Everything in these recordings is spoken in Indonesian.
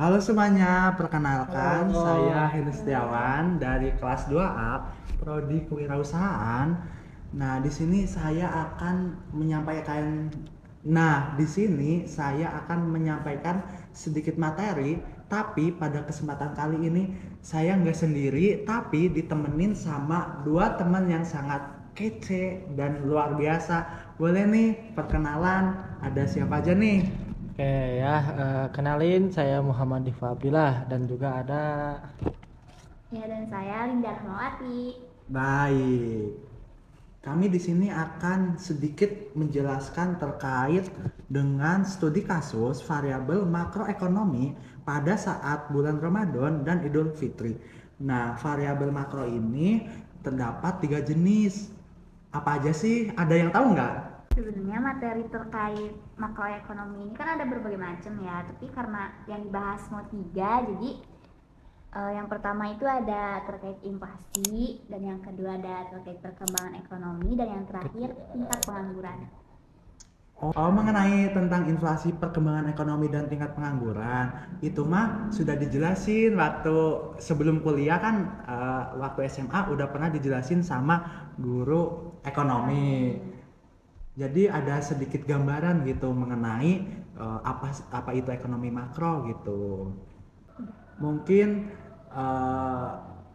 Halo semuanya, perkenalkan saya Halo. Heru Setiawan dari kelas 2A Prodi Kewirausahaan. Di sini saya akan menyampaikan di sini saya akan menyampaikan sedikit materi, tapi pada kesempatan kali ini saya nggak sendiri, tapi ditemenin sama dua teman yang sangat kece dan luar biasa. Boleh nih perkenalan, ada siapa aja nih? Oke ya, kenalin saya Muhammad Diva Abdillah dan juga ada Ya, dan saya Linda Rahmawati. Baik. Kami di sini akan sedikit menjelaskan terkait dengan studi kasus variabel makroekonomi pada saat bulan Ramadan dan Idul Fitri. Variabel makro ini terdapat 3 jenis. Apa aja sih? Ada yang tahu nggak? Sebenarnya materi terkait makroekonomi ini kan ada berbagai macam ya, tapi karena yang dibahas mau 3, jadi yang pertama itu ada terkait inflasi, dan yang kedua ada terkait perkembangan ekonomi, dan yang terakhir tingkat pengangguran. Mengenai tentang inflasi, perkembangan ekonomi dan tingkat pengangguran, itu mah sudah dijelasin waktu sebelum kuliah kan, waktu SMA udah pernah dijelasin sama guru ekonomi. Jadi ada sedikit gambaran gitu mengenai apa itu ekonomi makro gitu. Mungkin eh,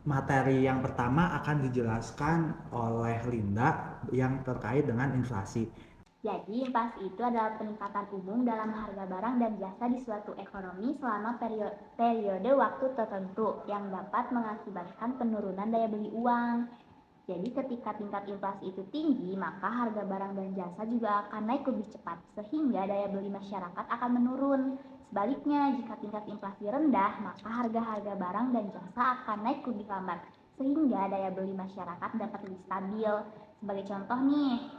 materi yang pertama akan dijelaskan oleh Linda yang terkait dengan inflasi. Jadi, inflasi itu adalah peningkatan umum dalam harga barang dan jasa di suatu ekonomi selama periode waktu tertentu yang dapat mengakibatkan penurunan daya beli uang. Jadi ketika tingkat inflasi itu tinggi, maka harga barang dan jasa juga akan naik lebih cepat, sehingga daya beli masyarakat akan menurun. Sebaliknya, jika tingkat inflasi rendah, maka harga-harga barang dan jasa akan naik lebih lambat, sehingga daya beli masyarakat dapat lebih stabil. Sebagai contoh nih,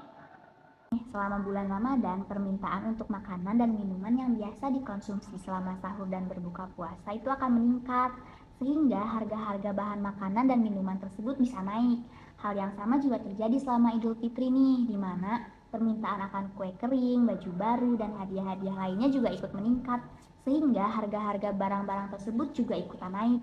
selama bulan Ramadan, permintaan untuk makanan dan minuman yang biasa dikonsumsi selama sahur dan berbuka puasa itu akan meningkat, sehingga harga-harga bahan makanan dan minuman tersebut bisa naik. Hal yang sama juga terjadi selama Idul Fitri nih, di mana permintaan akan kue kering, baju baru, dan hadiah-hadiah lainnya juga ikut meningkat, sehingga harga-harga barang-barang tersebut juga ikutan naik.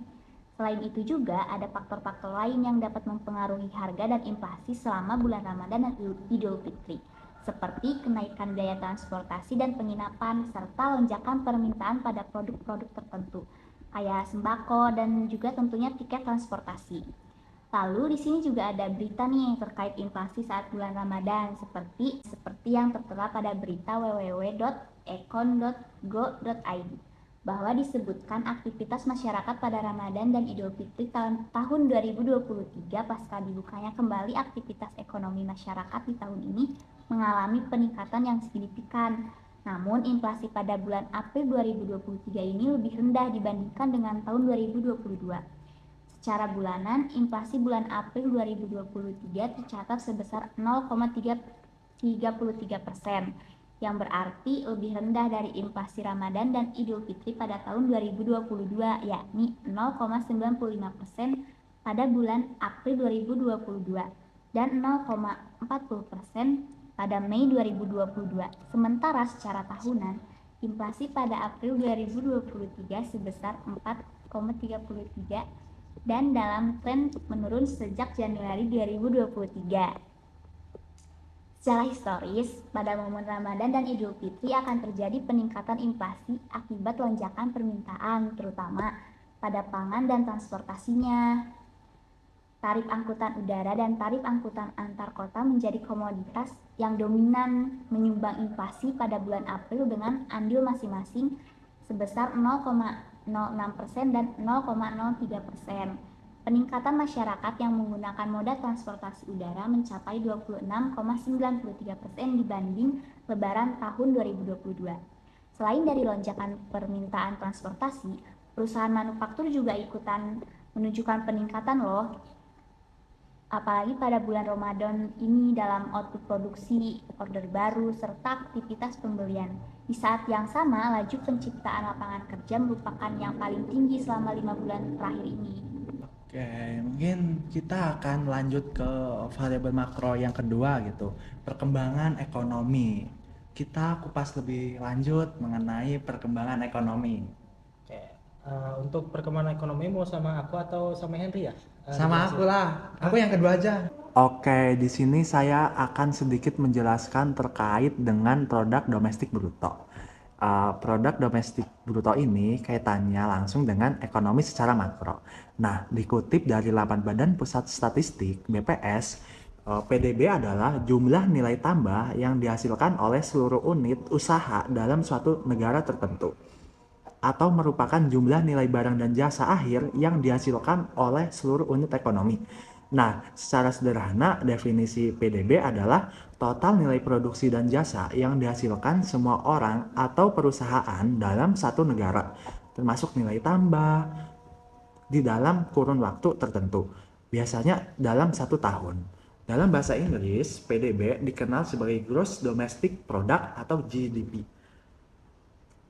Selain itu juga ada faktor-faktor lain yang dapat mempengaruhi harga dan inflasi selama bulan Ramadan dan Idul Fitri, seperti kenaikan biaya transportasi dan penginapan, serta lonjakan permintaan pada produk-produk tertentu, kayak sembako dan juga tentunya tiket transportasi. Lalu di sini juga ada berita nih terkait inflasi saat bulan Ramadan, seperti yang tertera pada berita www.econ.go.id, bahwa disebutkan aktivitas masyarakat pada Ramadan dan Idul Fitri tahun 2023 pasca dibukanya kembali aktivitas ekonomi masyarakat di tahun ini mengalami peningkatan yang signifikan. Namun inflasi pada bulan April 2023 ini lebih rendah dibandingkan dengan tahun 2022. Secara bulanan, inflasi bulan April 2023 tercatat sebesar 0,33%, yang berarti lebih rendah dari inflasi Ramadan dan Idul Fitri pada tahun 2022, yakni 0,95% pada bulan April 2022 dan 0,40% pada Mei 2022. Sementara secara tahunan, inflasi pada April 2023 sebesar 4,33 dan dalam tren menurun sejak Januari 2023. Secara historis, pada momen Ramadan dan Idul Fitri akan terjadi peningkatan inflasi akibat lonjakan permintaan, terutama pada pangan dan transportasinya. Tarif angkutan udara dan tarif angkutan antar kota menjadi komoditas yang dominan menyumbang inflasi pada bulan April dengan andil masing-masing sebesar 0,06% dan 0,03%. Peningkatan masyarakat yang menggunakan moda transportasi udara mencapai 26,93% dibanding Lebaran tahun 2022. Selain dari lonjakan permintaan transportasi, perusahaan manufaktur juga ikutan menunjukkan peningkatan loh. Apalagi pada bulan Ramadan ini dalam output produksi, order baru, serta aktivitas pembelian. Di saat yang sama, laju penciptaan lapangan kerja merupakan yang paling tinggi selama 5 bulan terakhir ini. Oke, mungkin kita akan lanjut ke variabel makro yang kedua gitu, perkembangan ekonomi. Kita kupas lebih lanjut mengenai perkembangan ekonomi. Oke. untuk perkembangan ekonomi mau sama aku atau sama Henry ya? Sama Dijelasin. aku lah. Aku yang kedua aja. Oke, di sini saya akan sedikit menjelaskan terkait dengan produk domestik bruto. Produk domestik bruto ini kaitannya langsung dengan ekonomi secara makro. Nah, dikutip dari laman Badan Pusat Statistik (BPS), PDB adalah jumlah nilai tambah yang dihasilkan oleh seluruh unit usaha dalam suatu negara tertentu, atau merupakan jumlah nilai barang dan jasa akhir yang dihasilkan oleh seluruh unit ekonomi. Nah, secara sederhana, definisi PDB adalah total nilai produksi dan jasa yang dihasilkan semua orang atau perusahaan dalam satu negara, termasuk nilai tambah di dalam kurun waktu tertentu, biasanya dalam 1 tahun. Dalam bahasa Inggris, PDB dikenal sebagai Gross Domestic Product atau GDP.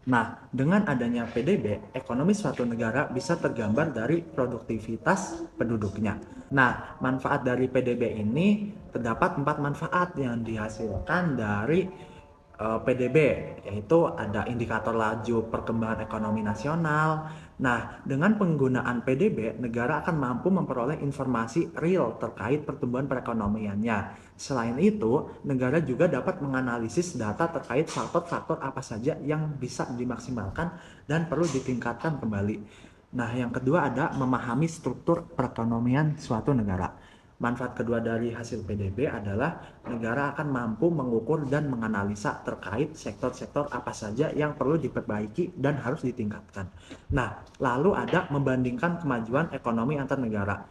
Nah, dengan adanya PDB, ekonomi suatu negara bisa tergambar dari produktivitas penduduknya. Nah, manfaat dari PDB ini terdapat 4 manfaat yang dihasilkan dari PDB, yaitu ada indikator laju perkembangan ekonomi nasional. Nah, dengan penggunaan PDB, negara akan mampu memperoleh informasi real terkait pertumbuhan perekonomiannya. Selain itu, negara juga dapat menganalisis data terkait faktor-faktor apa saja yang bisa dimaksimalkan dan perlu ditingkatkan kembali. Nah, yang kedua ada memahami struktur perekonomian suatu negara. Manfaat kedua dari hasil PDB adalah negara akan mampu mengukur dan menganalisa terkait sektor-sektor apa saja yang perlu diperbaiki dan harus ditingkatkan. Nah, lalu ada membandingkan kemajuan ekonomi antar negara.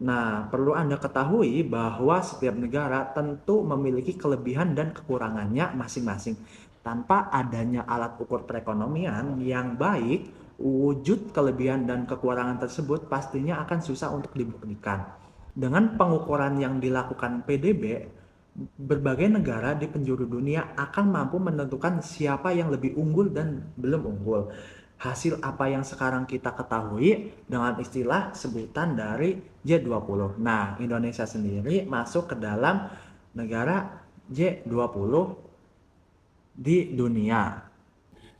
Nah, perlu Anda ketahui bahwa setiap negara tentu memiliki kelebihan dan kekurangannya masing-masing. Tanpa adanya alat ukur perekonomian yang baik, wujud kelebihan dan kekurangan tersebut pastinya akan susah untuk dibuktikan. Dengan pengukuran yang dilakukan PDB, berbagai negara di penjuru dunia akan mampu menentukan siapa yang lebih unggul dan belum unggul. Hasil apa yang sekarang kita ketahui dengan istilah sebutan dari G20. Nah, Indonesia sendiri masuk ke dalam negara G20 di dunia.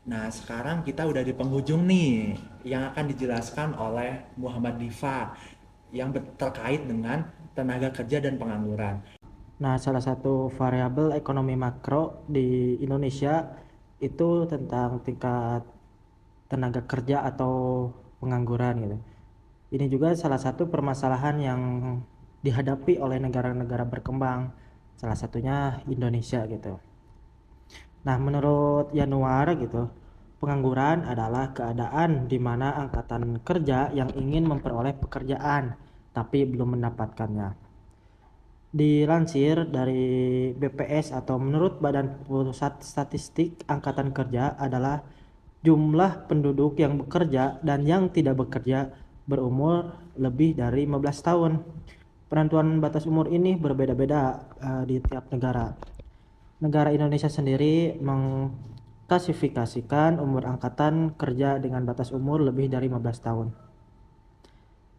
Nah, sekarang kita udah di penghujung nih yang akan dijelaskan oleh Muhammad Diva yang terkait dengan tenaga kerja dan pengangguran. Nah, salah satu variabel ekonomi makro di Indonesia itu tentang tingkat tenaga kerja atau pengangguran gitu. Ini juga salah satu permasalahan yang dihadapi oleh negara-negara berkembang, salah satunya Indonesia gitu. Nah, menurut Yanuar gitu, pengangguran adalah keadaan di mana angkatan kerja yang ingin memperoleh pekerjaan tapi belum mendapatkannya. Dilansir dari BPS atau menurut Badan Pusat Statistik, angkatan kerja adalah jumlah penduduk yang bekerja dan yang tidak bekerja berumur lebih dari 15 tahun. Penentuan batas umur ini berbeda-beda di tiap negara. Negara Indonesia sendiri mengklasifikasikan umur angkatan kerja dengan batas umur lebih dari 15 tahun.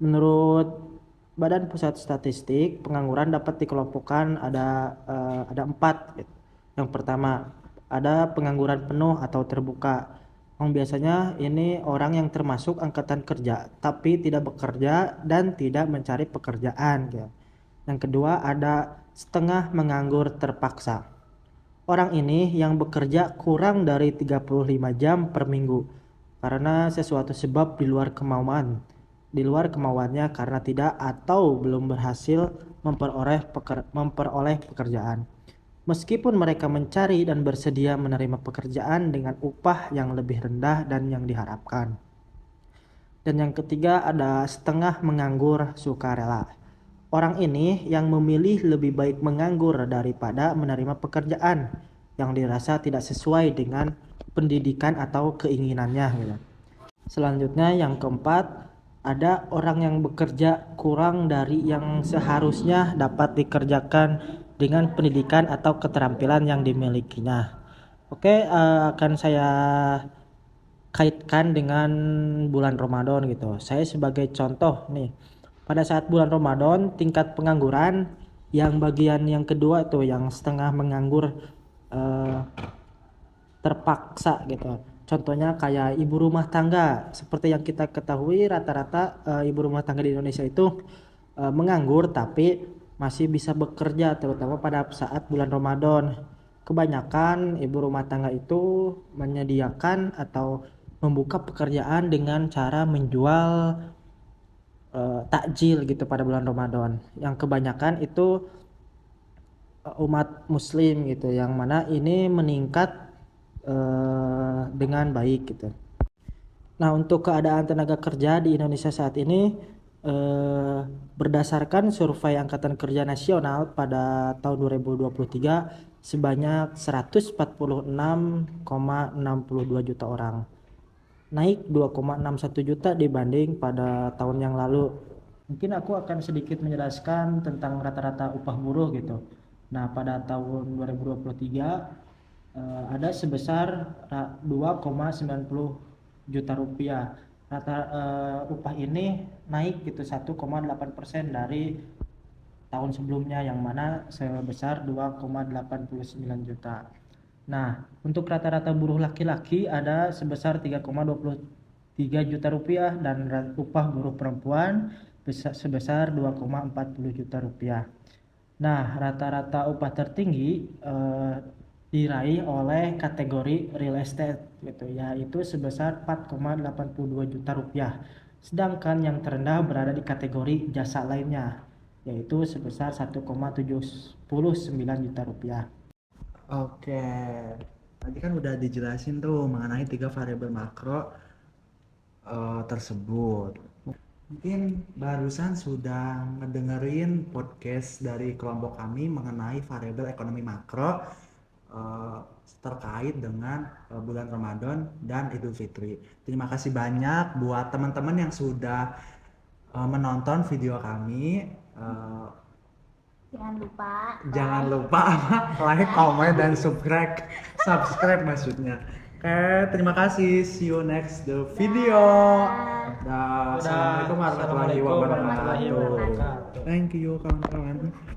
Menurut Badan Pusat Statistik, pengangguran dapat dikelompokkan ada 4. Yang pertama, ada pengangguran penuh atau terbuka. Biasanya ini orang yang termasuk angkatan kerja tapi tidak bekerja dan tidak mencari pekerjaan. Yang kedua, ada setengah menganggur terpaksa. Orang ini yang bekerja kurang dari 35 jam per minggu karena sesuatu sebab di luar kemauannya karena tidak atau belum berhasil memperoleh pekerjaan. Meskipun mereka mencari dan bersedia menerima pekerjaan dengan upah yang lebih rendah dan yang diharapkan. Dan yang ketiga ada setengah menganggur sukarela. Orang ini yang memilih lebih baik menganggur daripada menerima pekerjaan yang dirasa tidak sesuai dengan pendidikan atau keinginannya gitu. Selanjutnya yang keempat, ada orang yang bekerja kurang dari yang seharusnya dapat dikerjakan dengan pendidikan atau keterampilan yang dimilikinya. Oke, akan saya kaitkan dengan bulan Ramadan gitu. Saya sebagai contoh nih, pada saat bulan Ramadan tingkat pengangguran yang bagian yang kedua tuh yang setengah menganggur terpaksa gitu. Contohnya kayak ibu rumah tangga. Seperti yang kita ketahui rata-rata ibu rumah tangga di Indonesia itu menganggur tapi masih bisa bekerja terutama pada saat bulan Ramadan. Kebanyakan ibu rumah tangga itu menyediakan atau membuka pekerjaan dengan cara menjual takjil gitu pada bulan Ramadan. Yang kebanyakan itu umat muslim gitu, yang mana ini meningkat dengan baik gitu. Nah, untuk keadaan tenaga kerja di Indonesia saat ini berdasarkan survei Angkatan Kerja Nasional pada tahun 2023 sebanyak 146,62 juta orang. Naik 2,61 juta dibanding pada tahun yang lalu. Mungkin aku akan sedikit menjelaskan tentang rata-rata upah buruh gitu. Nah, pada tahun 2023 ada sebesar 2,90 juta rupiah. Rata upah ini naik gitu 1,8% dari tahun sebelumnya yang mana sebesar 2,89 juta. Nah, untuk rata-rata buruh laki-laki ada sebesar 3,23 juta rupiah dan upah buruh perempuan sebesar 2,40 juta rupiah. Nah, rata-rata upah tertinggi diraih oleh kategori real estate gitu, yaitu sebesar 4,82 juta rupiah. Sedangkan yang terendah berada di kategori jasa lainnya, yaitu sebesar 1,79 juta rupiah. Oke, tadi kan udah dijelasin tuh mengenai 3 variabel makro tersebut. Mungkin barusan sudah ngedengerin podcast dari kelompok kami mengenai variabel ekonomi makro terkait dengan bulan Ramadan dan Idul Fitri. Terima kasih banyak buat teman-teman yang sudah menonton video kami. Jangan lupa like, comment, dan subscribe maksudnya. Oke, terima kasih. See you next the video. Assalamualaikum warahmatullahi wabarakatuh. Thank you kawan-kawan.